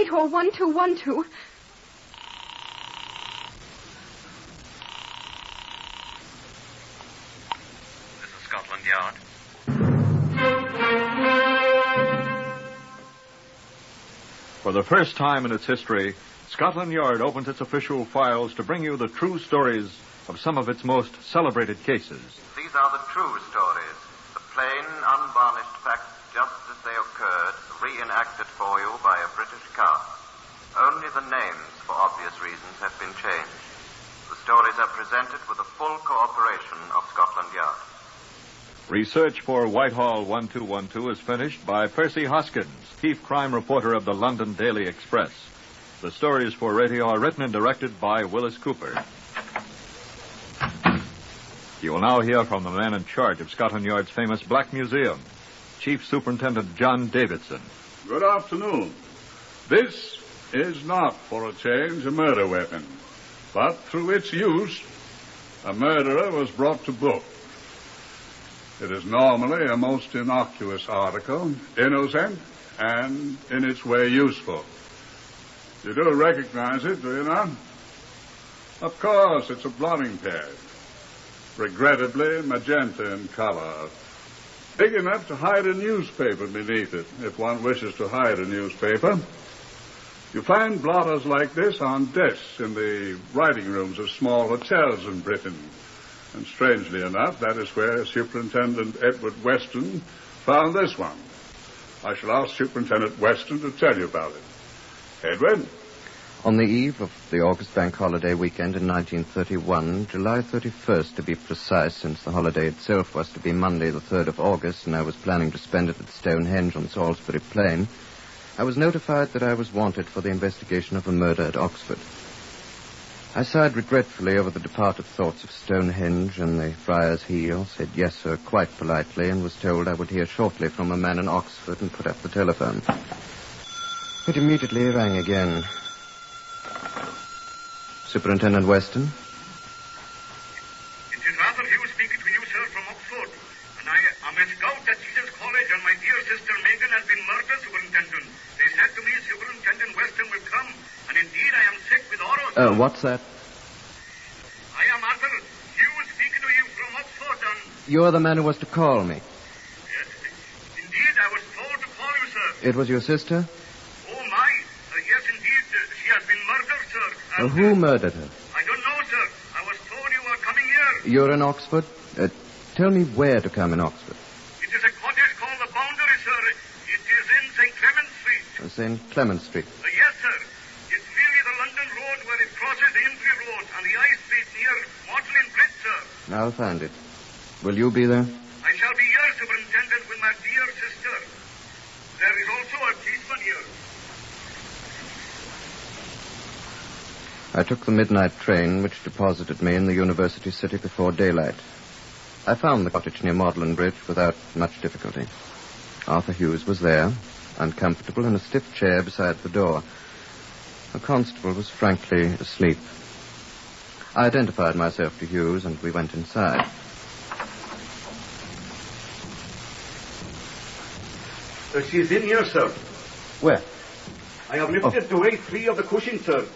Whitehall 1212. This is Scotland Yard. For the first time in its history, Scotland Yard opens its official files to bring you the true stories of some of its most celebrated cases. These are the true stories, the plain, unvarnished facts just as they occurred, reenacted for you by a British cast. Only the names, for obvious reasons, have been changed. The stories are presented with the full cooperation of Scotland Yard. Research for Whitehall 1212 is finished by Percy Hoskins, chief crime reporter of the London Daily Express. The stories for radio are written and directed by Willis Cooper. You will now hear from the man in charge of Scotland Yard's famous Black Museum, Chief Superintendent John Davidson. Good afternoon. This is not, for a change, a murder weapon, but through its use, a murderer was brought to book. It is normally a most innocuous article, innocent, and in its way useful. You do recognize it, do you not? Of course, it's a blotting pad. Regrettably, magenta in color. Big enough to hide a newspaper beneath it, if one wishes to hide a newspaper. You find blotters like this on desks in the writing rooms of small hotels in Britain. And strangely enough, that is where Superintendent Edward Weston found this one. I shall ask Superintendent Weston to tell you about it. Edward? On the eve of the August Bank Holiday weekend in 1931, July 31st to be precise, since the holiday itself was to be Monday the 3rd of August, and I was planning to spend it at Stonehenge on Salisbury Plain, I was notified that I was wanted for the investigation of a murder at Oxford. I sighed regretfully over the departed thoughts of Stonehenge and the Friar's Heel, said yes, sir, quite politely, and was told I would hear shortly from a man in Oxford and put up the telephone. It immediately rang again. Superintendent Weston? It is Arthur Hughes speaking to you, sir, from Oxford. And I am a scout at Jesus College, and my dear sister Megan has been murdered, Superintendent. They said to me Superintendent Weston will come, and indeed I am sick with horror. What's that? I am Arthur Hughes speaking to you from Oxford, and... You're the man who was to call me. Yes, indeed, I was told to call you, sir. It was your sister? Oh, my. Yes, indeed, she has been murdered, sir. And, Who murdered her? I don't know, sir. I was told you were coming here. You're in Oxford? Tell me where to come in Oxford. It is a cottage called the Boundary, sir. It is in St. Clement Street. St. Clement Street. Yes, sir. It's really the London road where it crosses the Infree Road and the High Street near Magenta Bridge, sir. I'll find it. Will you be there? I shall be here, Superintendent, with my dear sister. There is also a policeman here. I took the midnight train, which deposited me in the university city before daylight. I found the cottage near Magenta Bridge without much difficulty. Arthur Hughes was there, uncomfortable in a stiff chair beside the door. The constable was frankly asleep. I identified myself to Hughes, and we went inside. She's in here, sir. Where? I have lifted away 3 of the cushions, sir,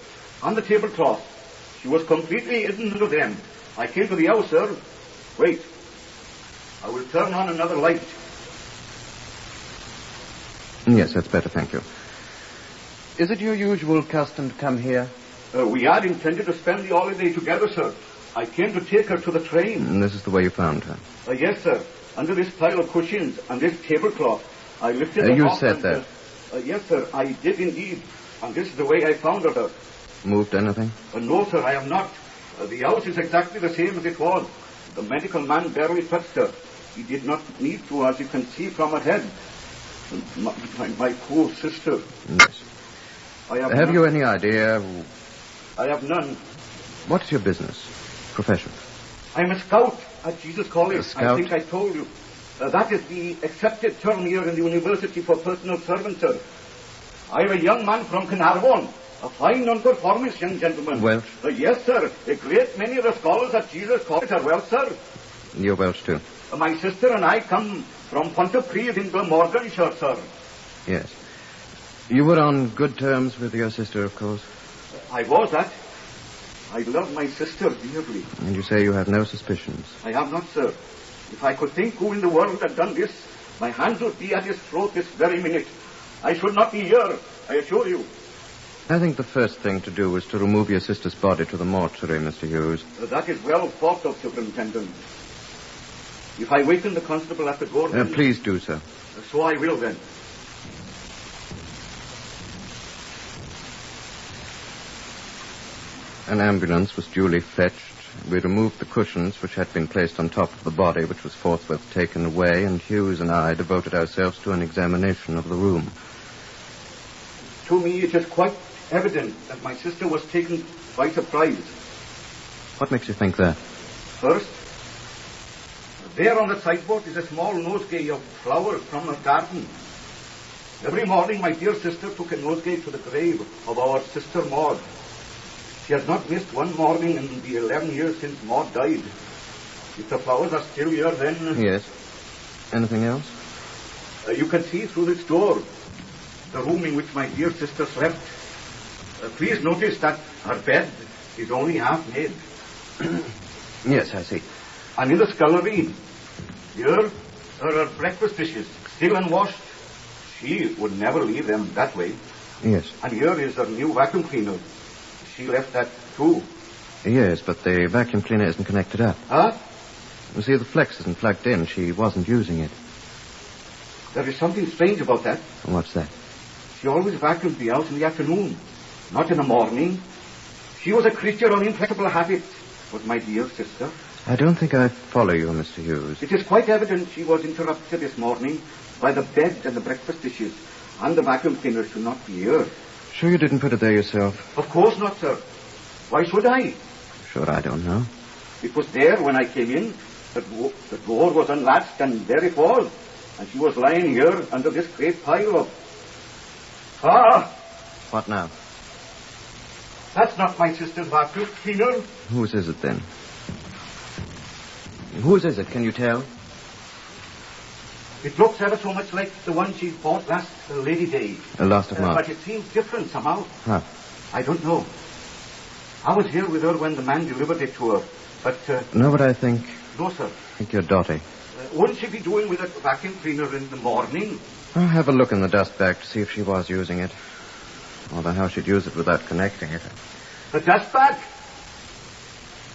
on the tablecloth. She was completely hidden under them. I came to the house, sir. Wait. I will turn on another light. Yes, that's better, thank you. Is it your usual custom to come here? We had intended to spend the holiday together, sir. I came to take her to the train. And this is the way you found her? Yes, sir. Under this pile of cushions and this tablecloth. I lifted her You off said and, that? Yes, sir, I did indeed. And this is the way I found her, sir. Moved anything? No, sir, I am not. The house is exactly the same as it was. The medical man barely touched her. He did not need to, as you can see from her head. My poor sister. Yes. Have you any idea? I have none. What's your business? Profession? I'm a scout at Jesus College. A scout? I think I told you. That is the accepted term here in the university for personal servants, sir. I am a young man from Carnarvon. A fine nonconformist young gentleman. Welsh? Yes, sir. A great many of the scholars at Jesus College are Welsh, sir. You're Welsh, too? My sister and I come from Pontypridd in Glamorganshire, sir. Yes. You were on good terms with your sister, of course. I was that. I love my sister dearly. And you say you have no suspicions? I have not, sir. If I could think who in the world had done this, my hands would be at his throat this very minute. I should not be here, I assure you. I think the first thing to do is to remove your sister's body to the mortuary, Mr. Hughes. That is well thought of, Superintendent. If I waken the constable at the door... Please do so. So I will, then. An ambulance was duly fetched. We removed the cushions which had been placed on top of the body, which was forthwith taken away, and Hughes and I devoted ourselves to an examination of the room. To me, it is quite evident that my sister was taken by surprise. What makes you think that? First, there on the sideboard is a small nosegay of flowers from her garden. Every morning, my dear sister took a nosegay to the grave of our sister Maud. She has not missed one morning in the 11 years since Maud died. If the flowers are still here, then... Yes. Anything else? You can see through this door, the room in which my dear sister slept. Please notice that her bed is only half made. Yes, I see. And in the scullery, here are her breakfast dishes, still unwashed. She would never leave them that way. Yes. And here is her new vacuum cleaner. She left that, too. Yes, but the vacuum cleaner isn't connected up. Huh? You see, the flex isn't plugged in. She wasn't using it. There is something strange about that. What's that? She always vacuumed the house in the afternoon, not in the morning. She was a creature of inflexible habits, was my dear sister. I don't think I follow you, Mr. Hughes. It is quite evident she was interrupted this morning by the bed and the breakfast dishes, and the vacuum cleaner should not be here. Sure you didn't put it there yourself? Of course not, sir. Why should I? Sure, I don't know. It was there when I came in. The door was unlatched, and there it was. And she was lying here under this great pile of... Ah! What now? That's not my sister's vacuum cleaner. Whose is it, then? Whose is it, can you tell? It looks ever so much like the one she bought last Lady Day. Last of March. But it seems different somehow. Huh? I don't know. I was here with her when the man delivered it to her, but... Know what I think? No, sir. I think you're dotty. Wouldn't she be doing with a vacuum cleaner in the morning? I'll have a look in the dust bag to see if she was using it. Although how she'd use it without connecting it. The dust bag?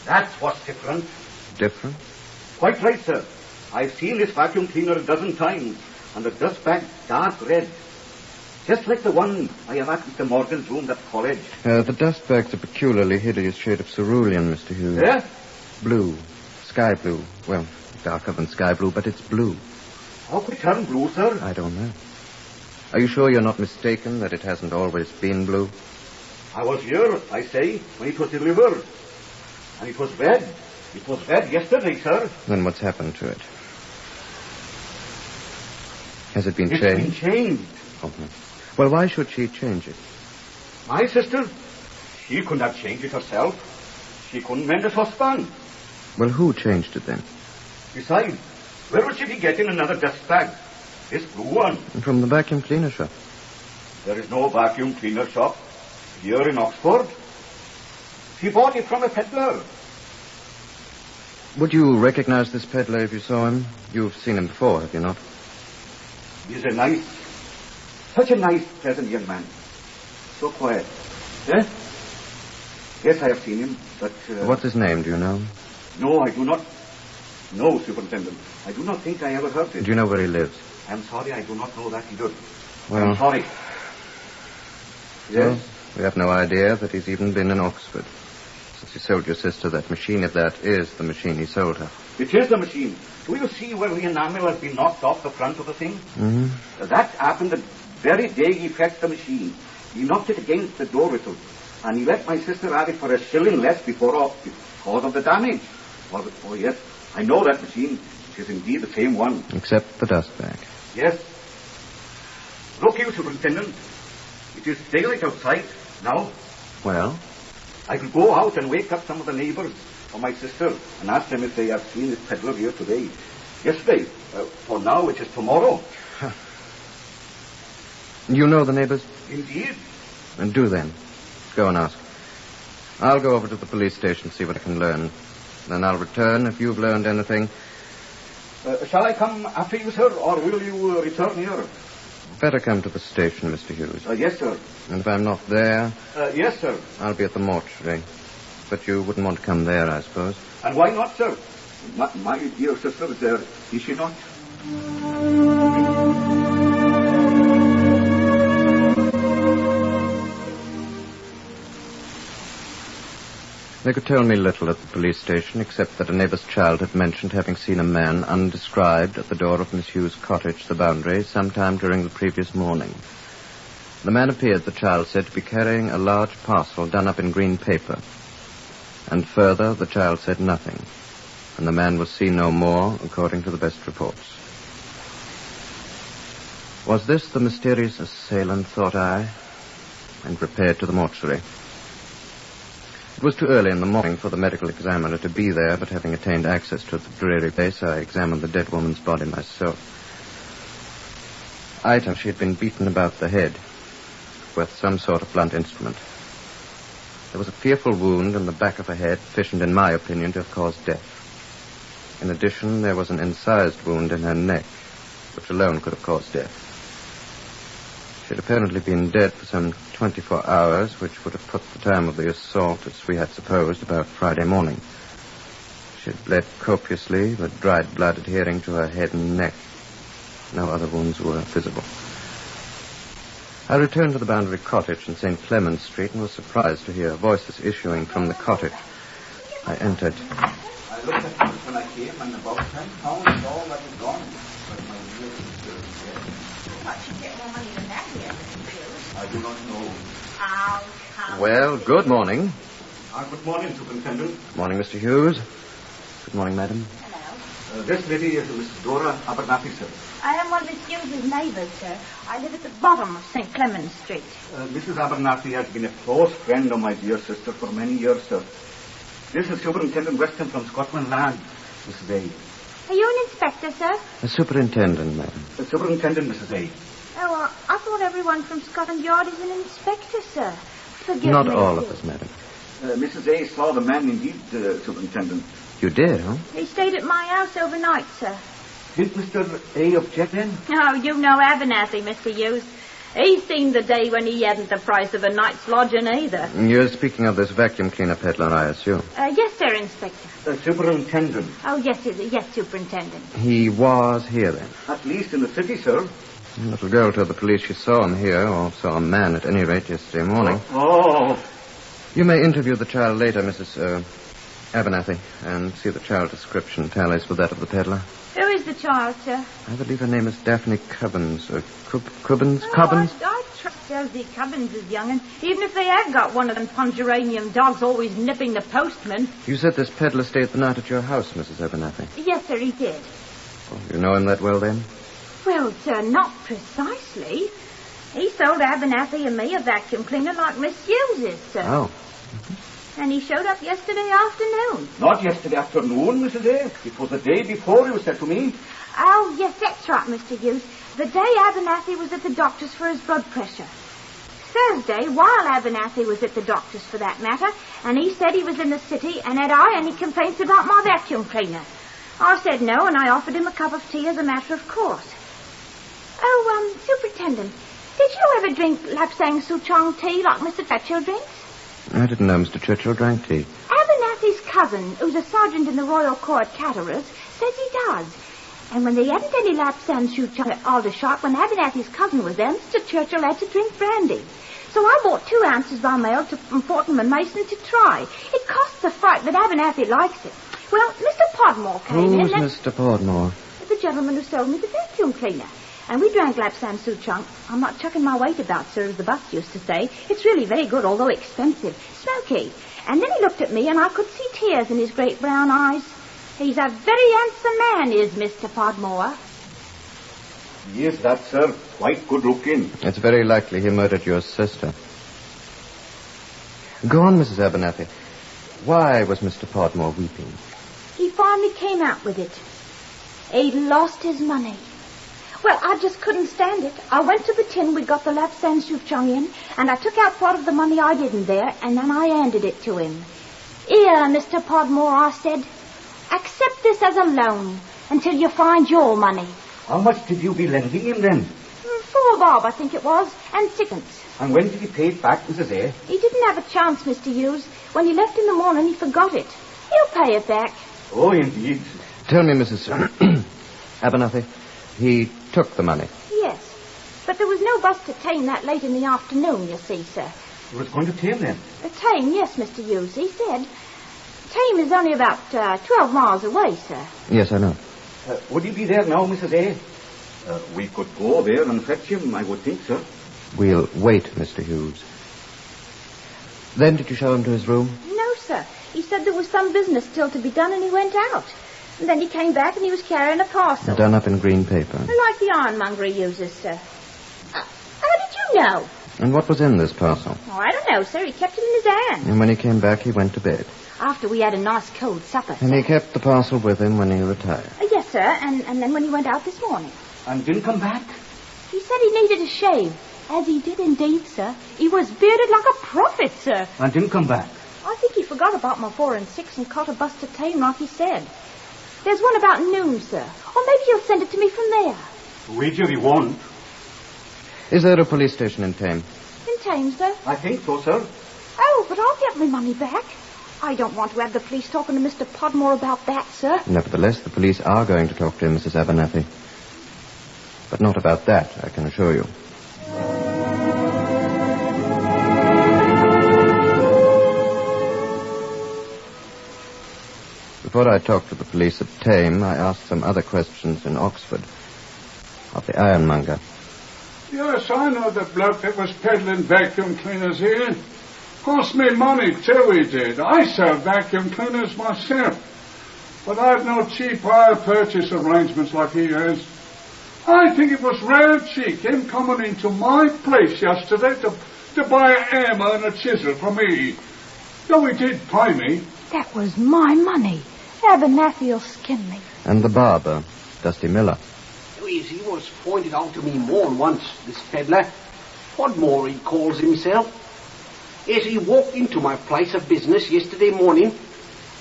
That's what's different. Different? Quite right, sir. I've seen this vacuum cleaner a dozen times, and the dust bag dark red. Just like the one I have at Mr. Morgan's room at college. The dust bag's a peculiarly hideous shade of cerulean, Mr. Hughes. Yeah? Blue. Sky blue. Well, darker than sky blue, but it's blue. How could it turn blue, sir? I don't know. Are you sure you're not mistaken that it hasn't always been blue? I was here, I say, when it was delivered. And it was red. It was red yesterday, sir. Then what's happened to it? Has it been It's changed? been changed. Oh, no. Well, why should she change it? My sister? She could not change it herself. She couldn't mend a saucepan. Well, who changed it then? Besides, where would she be getting another dust bag? This blue one. From the vacuum cleaner shop. There is no vacuum cleaner shop here in Oxford. She bought it from a peddler. Would you recognize this peddler if you saw him? You've seen him before, have you not? He's such a nice, pleasant young man. So quiet. Eh? Yes, I have seen him, but... What's his name, do you know? No, I do not. No, Superintendent. I do not think I ever heard it. Do you know where he lives? I'm sorry, I do not know that either. Well... I'm sorry. Yes? Well, we have no idea that he's even been in Oxford. Since he sold your sister that machine, if that is the machine he sold her. It is the machine. Do you see where the enamel has been knocked off the front of the thing? Mm-hmm. That happened the very day he fetched the machine. He knocked it against the door whistle, and he let my sister have it for a shilling less because of the damage. Oh, yes, I know that machine. It is indeed the same one. Except the dust bag. Yes. Look you, Superintendent. It is daylight outside now. Well? I could go out and wake up some of the neighbors or my sister and ask them if they have seen this peddler here today. Yesterday. For now, it is tomorrow. You know the neighbors? Indeed. And do then. Go and ask. I'll go over to the police station, see what I can learn. Then I'll return if you've learned anything. Shall I come after you, sir, or will you return here? Better come to the station, Mr. Hughes. Yes, sir. And if I'm not there... yes, sir. I'll be at the mortuary. But you wouldn't want to come there, I suppose. And why not, sir? My dear sister is there, is she not? They could tell me little at the police station, except that a neighbor's child had mentioned having seen a man undescribed at the door of Miss Hughes' cottage, the Boundary, sometime during the previous morning. The man appeared, the child said, to be carrying a large parcel done up in green paper. And further, the child said nothing, and the man was seen no more, according to the best reports. Was this the mysterious assailant, thought I, and repaired to the mortuary. It was too early in the morning for the medical examiner to be there, but having attained access to the dreary place, I examined the dead woman's body myself. Item, she had been beaten about the head with some sort of blunt instrument. There was a fearful wound in the back of her head, sufficient, in my opinion, to have caused death. In addition, there was an incised wound in her neck, which alone could have caused death. She had apparently been dead for some 24 hours, which would have put the time of the assault, as we had supposed, about Friday morning. She had bled copiously, the dried blood adhering to her head and neck. No other wounds were visible. I returned to the Boundary Cottage in St. Clement's Street and was surprised to hear voices issuing from the cottage. I entered. I looked at it when I came, and about 10 pounds all that was gone. But my dear sister is dead. Thought you'd get more money than that here, Mr. Hughes. I do not know. Oh, come. Well, good morning. Good morning, Superintendent. Morning, Mr. Hughes. Good morning, madam. Hello. This lady is Miss Dora Abernathy, sir. I am one of Miss Hughes' neighbours, sir. I live at the bottom of St. Clement's Street. Mrs. Abernathy has been a close friend of my dear sister for many years, sir. This is Superintendent Weston from Scotland Land, Mrs. A. Are you an inspector, sir? A superintendent, madam. Superintendent, Mrs. A. Oh, I thought everyone from Scotland Yard is an inspector, sir. Forgive me. Not all of us, madam. Mrs. A saw the man indeed, Superintendent. You did, huh? He stayed at my house overnight, sir. Did Mr. A object then? Oh, you know Abernathy, Mr. Hughes. He's seen the day when he hadn't the price of a night's lodging either. You're speaking of this vacuum cleaner peddler, I assume. Yes, sir, Inspector. Superintendent. Oh, yes, Superintendent. He was here, then? At least in the city, sir. The little girl told the police she saw him here, or saw a man at any rate yesterday morning. Oh. You may interview the child later, Mrs. Abernathy, and see the child description tallies with that of the peddler. Who is the child, sir? I believe her name is Daphne Cubbins. Cubbins? Oh, Cubbins? I trust Elsie Cubbins is young, and even if they have got one of them pongeranium dogs always nipping the postman. You said this peddler stayed the night at your house, Mrs. Abernathy. Yes, sir, he did. Oh, you know him that well, then? Well, sir, not precisely. He sold Abernathy and me a vacuum cleaner like Miss Hughes' sir. Oh. And he showed up yesterday afternoon. Not yesterday afternoon, Mrs. A. It was the day before, you said to me. Oh, yes, that's right, Mr. Hughes. The day Abernathy was at the doctor's for his blood pressure. Thursday, while Abernathy was at the doctor's for that matter, and he said he was in the city, and had I any complaints about my vacuum cleaner? I said no, and I offered him a cup of tea as a matter of course. Oh, Superintendent, did you ever drink Lapsang Souchong tea like Mr. Churchill drinks? I didn't know Mr. Churchill drank tea. Abernathy's cousin, who's a sergeant in the Royal Corps at Chatterers, says he does. And when they hadn't any Lapsang Souchong at Aldershot, when Abernathy's cousin was there, Mr. Churchill had to drink brandy. So I bought 2 ounces by mail from Fortnum and Mason to try. It costs a fright, but Abernathy likes it. Well, Mr. Podmore came in. Who's Mr. Podmore? The gentleman who sold me the vacuum cleaner. And we drank Lapsang Souchong. I'm not chucking my weight about, sir, as the bus used to say. It's really very good, although expensive. Smoky. And then he looked at me, and I could see tears in his great brown eyes. He's a very handsome man, is Mr. Podmore. Yes, that, sir. Quite good looking. It's very likely he murdered your sister. Go on, Mrs. Abernathy. Why was Mr. Podmore weeping? He finally came out with it. He'd lost his money. Well, I just couldn't stand it. I went to the tin we got the lapsang soup chung in, and I took out part of the money I did in there, and then I handed it to him. Here, Mr. Podmore, I said, accept this as a loan until you find your money. How much did you be lending him then? 4 bob, I think it was, and sixpence. And when did he pay it back, Mrs. A? He didn't have a chance, Mr. Hughes. When he left in the morning, he forgot it. He'll pay it back. Oh, indeed. Tell me, Mrs. Abernathy, he took the money. Yes, but there was no bus to Tame that late in the afternoon, you see, sir. He was going to Tame then? Tame, yes, Mr. Hughes, he said. Tame is only about 12 miles away, sir. Yes, I know. Would he be there now, Mrs. A? We could go there and fetch him, I would think, sir. We'll wait, Mr. Hughes. Then did you show him to his room? No, sir. He said there was some business still to be done, and he went out. And then he came back, and he was carrying a parcel. Done up in green paper. Like the ironmonger he uses, sir. How did you know? And what was in this parcel? Oh, I don't know, sir. He kept it in his hand. And when he came back, he went to bed. After we had a nice cold supper, sir. And he kept the parcel with him when he retired? Yes, sir, and then when he went out this morning. And didn't come back? He said he needed a shave. As he did indeed, sir. He was bearded like a prophet, sir. And didn't come back? I think he forgot about my 4 and 6 and caught a bus to Tame like he said. There's one about noon, sir. Or maybe he'll send it to me from there. Wager he won't. Is there a police station in Tame? In Tame, sir? I think so, sir. Oh, but I'll get my money back. I don't want to have the police talking to Mr. Podmore about that, sir. Nevertheless, the police are going to talk to him, Mrs. Abernathy. But not about that, I can assure you. Before I talked to the police at Tame, I asked some other questions in Oxford of the ironmonger. Yes, I know the bloke that was peddling vacuum cleaners here. Cost me money, too, he did. I sell vacuum cleaners myself. But I've no cheap hire purchase arrangements like he has. I think it was rare cheek, him coming into my place yesterday to buy a hammer and a chisel from me. Though he did pay me. That was my money. Abernathy'll skin me. And the barber, Dusty Miller. He was pointed out to me more than once, this peddler. Podmore, he calls himself. As he walked into my place of business yesterday morning,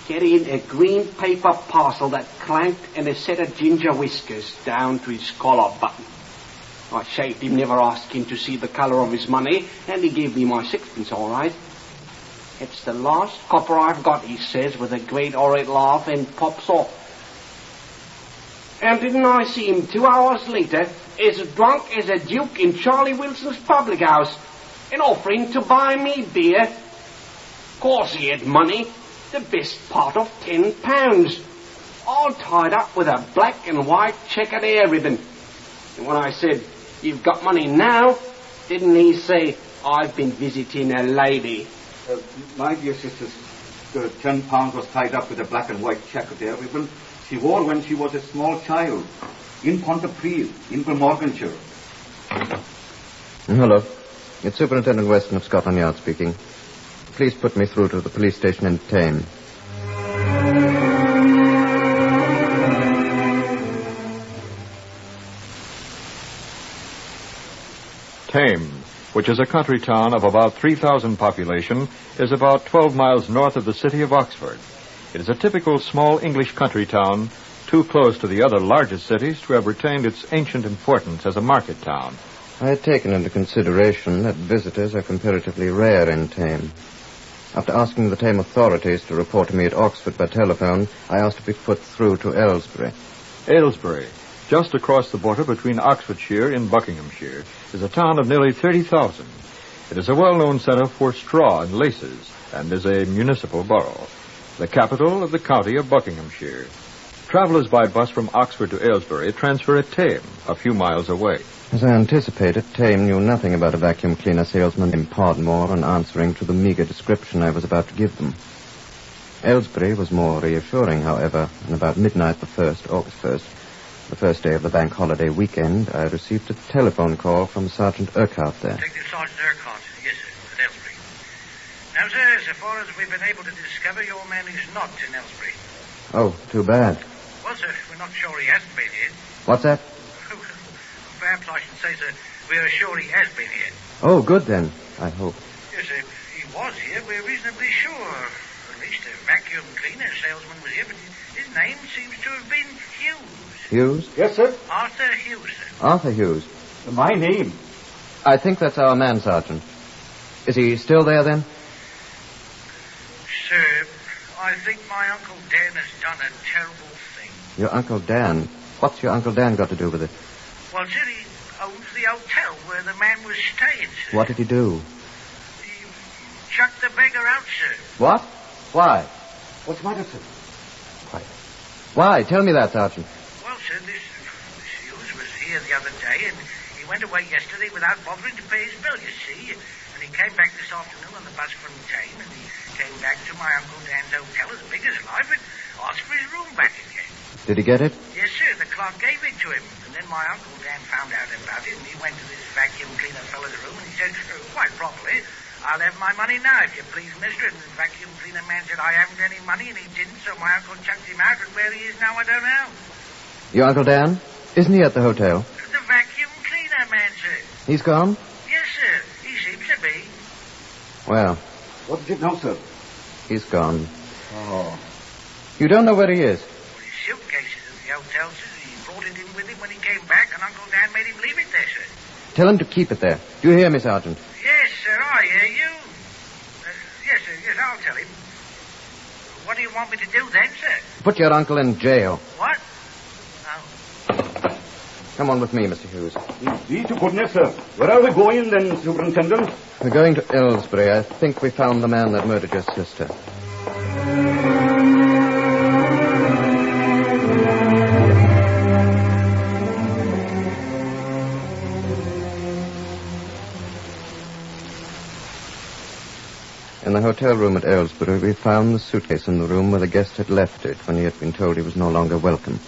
carrying a green paper parcel that clanked and a set of ginger whiskers down to his collar button. I shaved him, never asking to see the colour of his money, and he gave me my sixpence, all right. It's the last copper I've got, he says, with a great horrid laugh, and pops off. And didn't I see him 2 hours later, as drunk as a duke in Charlie Wilson's public house, and offering to buy me beer? Course he had money, the best part of £10, all tied up with a black and white checkered hair ribbon. And when I said, you've got money now, didn't he say, I've been visiting a lady? My dear sisters, the £10 was tied up with a black and white checkered hair ribbon she wore when she was a small child in Pontypridd, in Glamorganshire. Hello. It's Superintendent Weston of Scotland Yard speaking. Please put me through to the police station in Tame. Tame, which is a country town of about 3,000 population, is about 12 miles north of the city of Oxford. It is a typical small English country town, too close to the other largest cities to have retained its ancient importance as a market town. I had taken into consideration that visitors are comparatively rare in Tame. After asking the Tame authorities to report to me at Oxford by telephone, I asked to be put through to Aylesbury. Aylesbury, just across the border between Oxfordshire and Buckinghamshire, is a town of nearly 30,000. It is a well-known centre for straw and laces and is a municipal borough, the capital of the county of Buckinghamshire. Travellers by bus from Oxford to Aylesbury transfer at Tame, a few miles away. As I anticipated, Tame knew nothing about a vacuum cleaner salesman named Podmore on answering to the meager description I was about to give them. Aylesbury was more reassuring, however, and about midnight August 1st, the first day of the bank holiday weekend, I received a telephone call from Sergeant Urquhart there. Detective Sergeant Urquhart, yes, sir, at Aylesbury. Now, sir, so far as we've been able to discover, your man is not in Aylesbury. Oh, too bad. Well, sir, we're not sure he hasn't been here. What's that? perhaps I should say, sir, we are sure he has been here. Oh, good then, I hope. Yes, sir, he was here, we're reasonably sure. At least a vacuum cleaner salesman was here, but his name seems to have been Hughes. Hughes? Yes, sir. Arthur Hughes, sir. Arthur Hughes. My name. I think that's our man, Sergeant. Is he still there, then? Sir, I think my Uncle Dan has done a terrible thing. Your Uncle Dan? What's your Uncle Dan got to do with it? Well, sir, he owns the hotel where the man was staying, sir. What did he do? He chucked the beggar out, sir. What? Why? What's the matter, sir? Why? Tell me that, Sergeant. Well, sir, this Hughes was here the other day, and he went away yesterday without bothering to pay his bill, you see. And he came back this afternoon on the bus from Tame, and he came back to my Uncle Dan's hotel as big as life and asked for his room back again. Did he get it? Yes, sir, the clerk gave it to him. And then my Uncle Dan found out about it, and he went to this vacuum cleaner fellow's room, and he said, quite properly, I'll have my money now, if you please, mister. And the vacuum cleaner man said, I haven't any money, and he didn't, so my uncle chucked him out, and where he is now, I don't know. Your Uncle Dan? Isn't he at the hotel? The vacuum cleaner man, sir. He's gone? Yes, sir. He seems to be. Well, What is it now, sir? he's gone. Oh. You don't know where he is? Well, his suitcase is at the hotel, sir. He brought it in with him when he came back, and Uncle Dan made him leave it there, sir. Tell him to keep it there. Do you hear me, Sergeant? Yes, sir, I hear you. Yes, sir, yes, I'll tell him. What do you want me to do then, sir? Put your uncle in jail. What? Oh. Come on with me, Mr. Hughes. Be to goodness, sir. Where are we going then, Superintendent? We're going to Aylesbury. I think we found the man that murdered your sister. In the hotel room at Aylesbury, we found the suitcase in the room where the guest had left it when he had been told he was no longer welcome.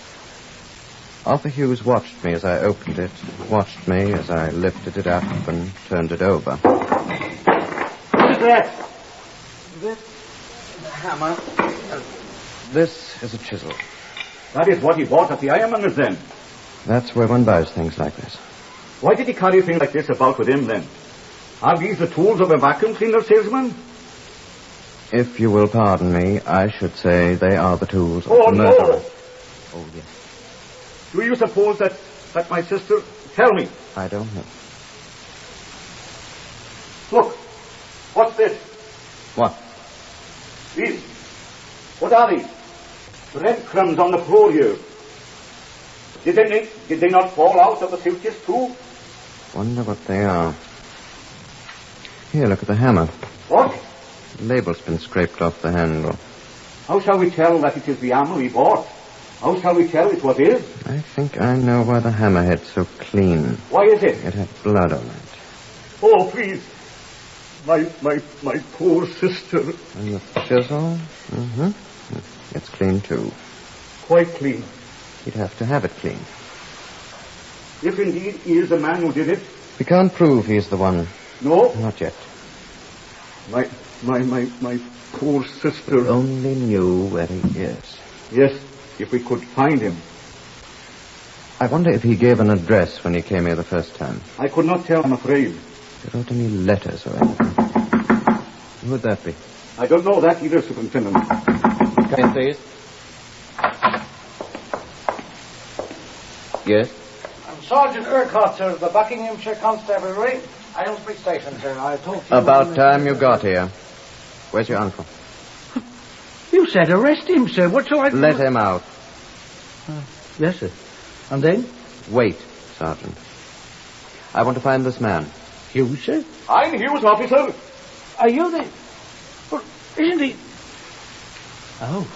Arthur Hughes watched me as I opened it, watched me as I lifted it up and turned it over. What is that? This is a hammer. This is a chisel. That is what he bought at the ironmonger's then. That's where one buys things like this. Why did he carry a thing like this about with him then? Are these the tools of a vacuum cleaner salesman? If you will pardon me, I should say they are the tools of Oh, the murderer. no! Oh, yes. Do you suppose that my sister... Tell me. I don't know. Look. What's this? What? These. What are these? Breadcrumbs on the floor here. Did they not fall out of the suitcase too? Wonder what they are. Here, look at the hammer. What? The label's been scraped off the handle. How shall we tell that it is the hammer he bought? How shall we tell it was his? I think I know why the hammerhead's so clean. Why is it? It had blood on it. Oh, please. My poor sister. And the chisel? Mm-hmm. It's clean, too. Quite clean. You'd have to have it clean. If indeed he is the man who did it. We can't prove he's the one. No? Not yet. My poor sister. We only knew where he is. Yes, if we could find him. I wonder if he gave an address when he came here the first time. I could not tell, I'm afraid. He wrote any letters or anything. Who would that be? I don't know that either, Superintendent. Come in, please. Yes? I'm Sergeant Urquhart, sir, of the Buckinghamshire Constabulary, Aylesbury Station, sir. I talked to you... About time you got here. Where's your uncle? You said arrest him, sir. What shall I do? Let him out. Yes, sir. And then? Wait, Sergeant. I want to find this man. Hughes, sir? I'm Hughes, officer. Are you the... Well, isn't he... Oh.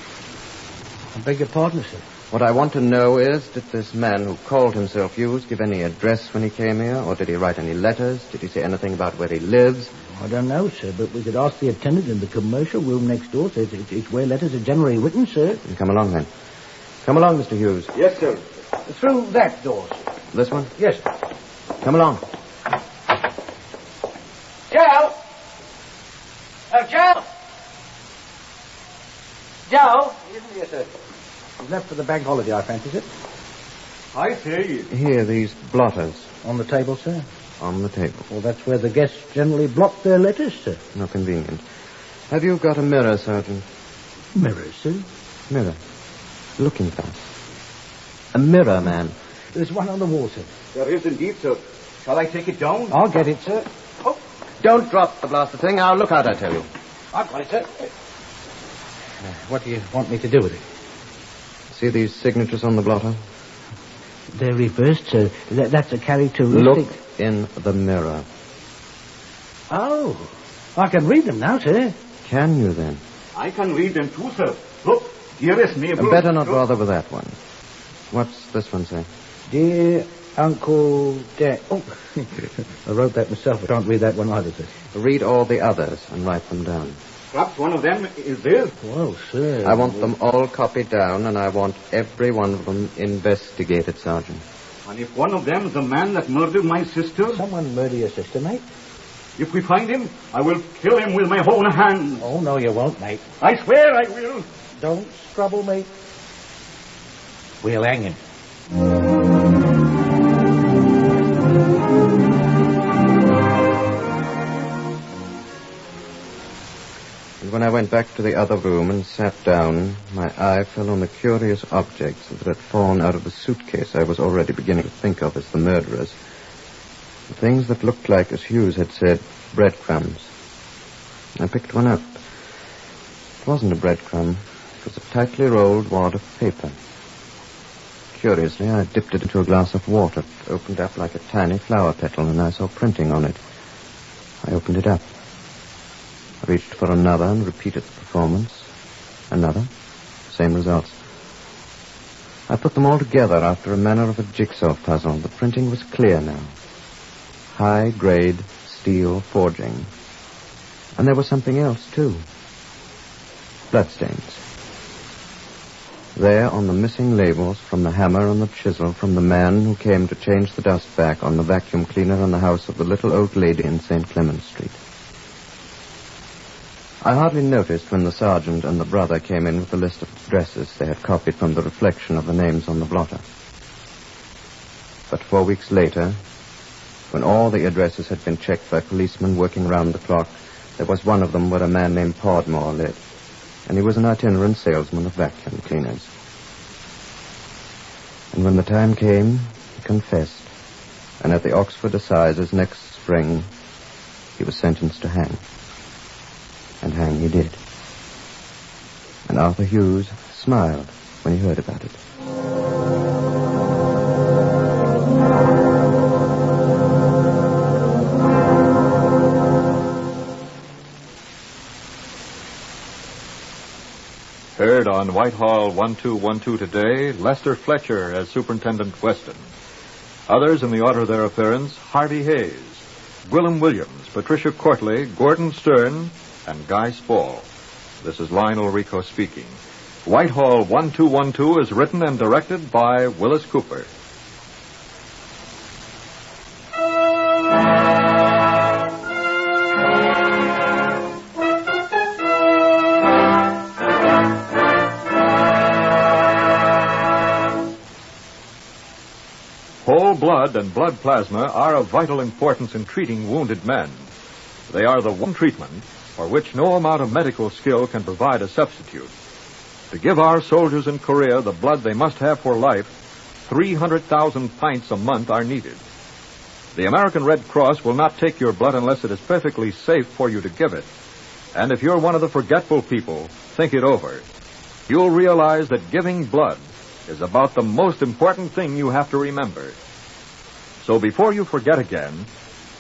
I beg your pardon, sir. What I want to know is, did this man who called himself Hughes give any address when he came here? Or did he write any letters? Did he say anything about where he lives? I don't know, sir, but we could ask the attendant in the commercial room next door. So it's where letters are generally written, sir. Come along, then. Come along, Mr. Hughes. Yes, sir. Through that door, sir. This one? Yes, sir. Come along. Joe! Joe! Joe? He isn't here, sir. He's left for the bank holiday, I fancy, sir. I say. Here, these blotters. On the table, sir? On the table. Well, that's where the guests generally block their letters, sir. How convenient. Have you got a mirror, Sergeant? Mirror, sir? Mirror. Looking glass. A mirror, man. There's one on the wall, sir. There is indeed, sir. Shall I take it down? I'll get it, sir. Oh, don't drop the blasted thing. I'll look out, I tell you. I've got it, sir. What do you want me to do with it? See these signatures on the blotter? They're reversed, sir. That's a characteristic... Look in the mirror. Oh, I can read them now, sir. Can you, then? I can read them too, sir. Look, dearest neighbor. Better not bother with that one. What's this one say? Dear Uncle Dan... Oh, I wrote that myself. I can't read that one either, sir. Read all the others and write them down. Perhaps one of them is this. Well, sir... I want them all copied down, and I want every one of them investigated, Sergeant. And if one of them is the man that murdered my sister... Someone murder your sister, mate? If we find him, I will kill him with my own hands. Oh, no, you won't, mate. I swear I will. Don't trouble, mate. We'll hang him. And when I went back to the other room and sat down, my eye fell on the curious objects that had fallen out of the suitcase I was already beginning to think of as the murderers. The things that looked like, as Hughes had said, breadcrumbs. I picked one up. It wasn't a breadcrumb. It was a tightly rolled wad of paper. Curiously, I dipped it into a glass of water. It opened up like a tiny flower petal, and I saw printing on it. I opened it up. I reached for another and repeated the performance. Another. Same results. I put them all together after a manner of a jigsaw puzzle. The printing was clear now. High-grade steel forging. And there was something else, too. Bloodstains. There, on the missing labels, from the hammer and the chisel, from the man who came to change the dust back on the vacuum cleaner in the house of the little old lady in St. Clement's Street. I hardly noticed when the sergeant and the brother came in with the list of addresses they had copied from the reflection of the names on the blotter. But 4 weeks later, when all the addresses had been checked by policemen working round the clock, there was one of them where a man named Podmore lived, and he was an itinerant salesman of vacuum cleaners. And when the time came, he confessed, and at the Oxford Assizes next spring, he was sentenced to hang. And hang he did. And Arthur Hughes smiled when he heard about it. Heard on Whitehall 1212 today, Lester Fletcher as Superintendent Weston. Others in the order of their appearance, Harvey Hayes, Gwillem Williams, Patricia Courtley, Gordon Stern, and Guy Spall. This is Lionel Rico speaking. Whitehall 1212 is written and directed by Willis Cooper. Whole blood and blood plasma are of vital importance in treating wounded men. They are the one treatment for which no amount of medical skill can provide a substitute. To give our soldiers in Korea the blood they must have for life, 300,000 pints a month are needed. The American Red Cross will not take your blood unless it is perfectly safe for you to give it. And if you're one of the forgetful people, think it over. You'll realize that giving blood is about the most important thing you have to remember. So before you forget again,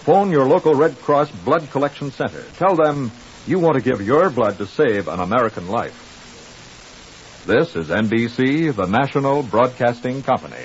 phone your local Red Cross Blood Collection Center. Tell them you want to give your blood to save an American life. This is NBC, the National Broadcasting Company.